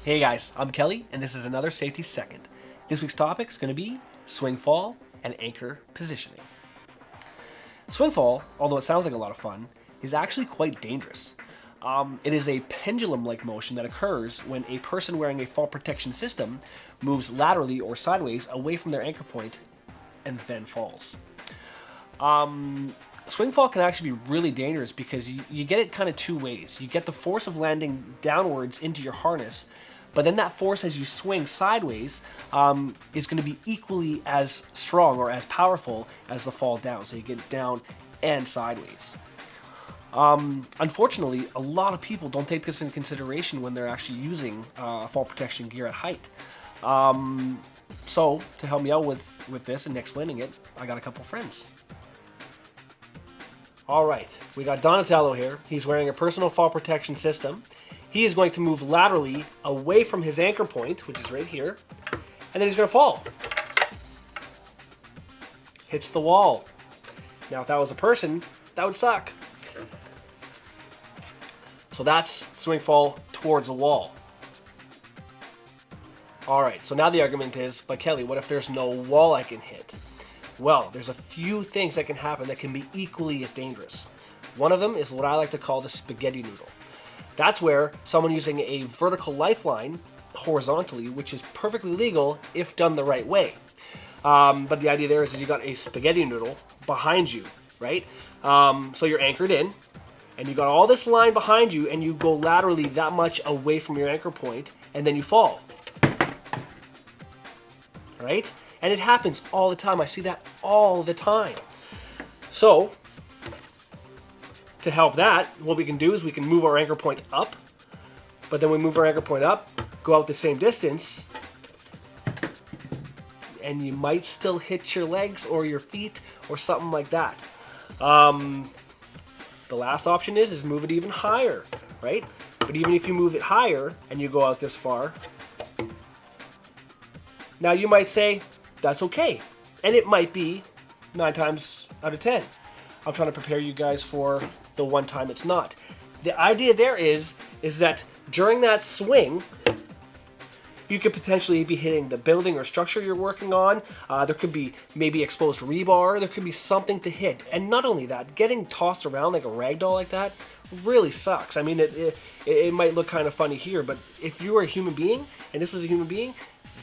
Hey guys, I'm Kelly, and this is another Safety Second. This week's topic is going to be swing fall and anchor positioning. Swing fall, although it sounds like a lot of fun, is actually quite dangerous. It is a pendulum-like motion that occurs when a person wearing a fall protection system moves laterally or sideways away from their anchor point and then falls. Swing fall can actually be really dangerous because you get it kind of two ways. You get the force of landing downwards into your harness, but then that force as you swing sideways is going to be equally as strong or as powerful as the fall down. So you get down and sideways. Unfortunately, a lot of people don't take this into consideration when they're actually using fall protection gear at height. So to help me out with this and explaining it, I got a couple friends. All right, we got Donatello here. He's wearing a personal fall protection system. He is going to move laterally away from his anchor point, which is right here, and then he's going to fall. Hits the wall. Now, if that was a person, that would suck. So that's swing fall towards a wall. All right, so now the argument is, but Kelly, what if there's no wall I can hit? Well, there's a few things that can happen that can be equally as dangerous. One of them is what I like to call the spaghetti noodle. That's where someone using a vertical lifeline horizontally, which is perfectly legal if done the right way. But the idea there is you got a spaghetti noodle behind you, right? So you're anchored in, and you got all this line behind you, and you go laterally that much away from your anchor point, and then you fall. Right? And it happens all the time. I see that all the time. So, to help that, what we can do is we can move our anchor point up, but then we move our anchor point up, go out the same distance, and you might still hit your legs or your feet or something like that. The last option is move it even higher, right? But even if you move it higher and you go out this far, now you might say, that's okay. And it might be 9 times out of 10. I'm trying to prepare you guys for the one time it's not. The idea there is that during that swing, you could potentially be hitting the building or structure you're working on. There could be maybe exposed rebar. There could be something to hit. And not only that, getting tossed around like a rag doll like that really sucks. I mean, it might look kind of funny here, but if you were a human being, and this was a human being,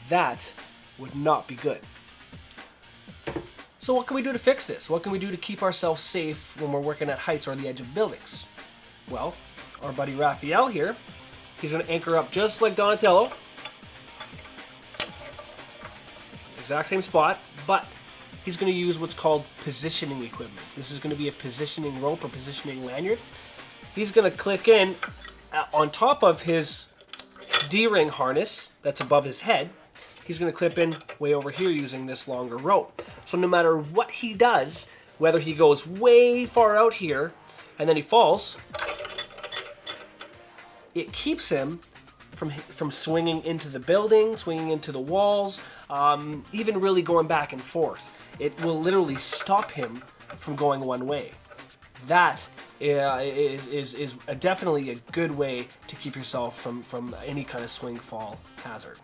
that would not be good. So what can we do to fix this? What can we do to keep ourselves safe when we're working at heights or the edge of buildings? Well, our buddy Raphael here, he's going to anchor up just like Donatello. Exact same spot, but he's going to use what's called positioning equipment. This is going to be a positioning rope or positioning lanyard. He's going to click in on top of his D-ring harness that's above his head. He's going to clip in way over here using this longer rope. So no matter what he does, whether he goes way far out here and then he falls, it keeps him from swinging into the building, swinging into the walls, even really going back and forth. It will literally stop him from going one way. That is definitely a good way to keep yourself from any kind of swing fall hazard.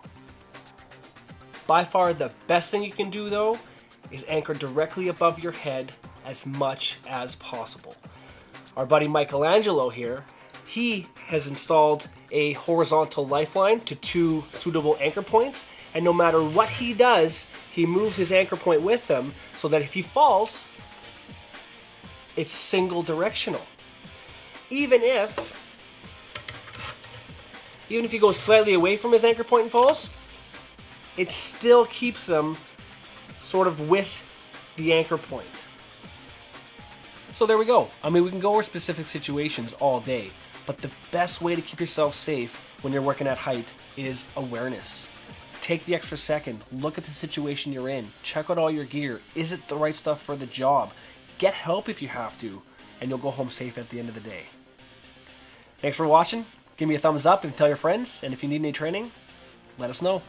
By far the best thing you can do though is anchor directly above your head as much as possible. Our buddy Michelangelo here, he has installed a horizontal lifeline to 2 suitable anchor points, and no matter what he does, he moves his anchor point with them so that if he falls, it's single directional. Even if he goes slightly away from his anchor point and falls, it still keeps him sort of with the anchor point. So there we go. I mean, we can go over specific situations all day, but the best way to keep yourself safe when you're working at height is awareness. Take the extra second, look at the situation you're in, check out all your gear. Is it the right stuff for the job? Get help if you have to, and you'll go home safe at the end of the day. Thanks for watching. Give me a thumbs up and tell your friends, and if you need any training, let us know.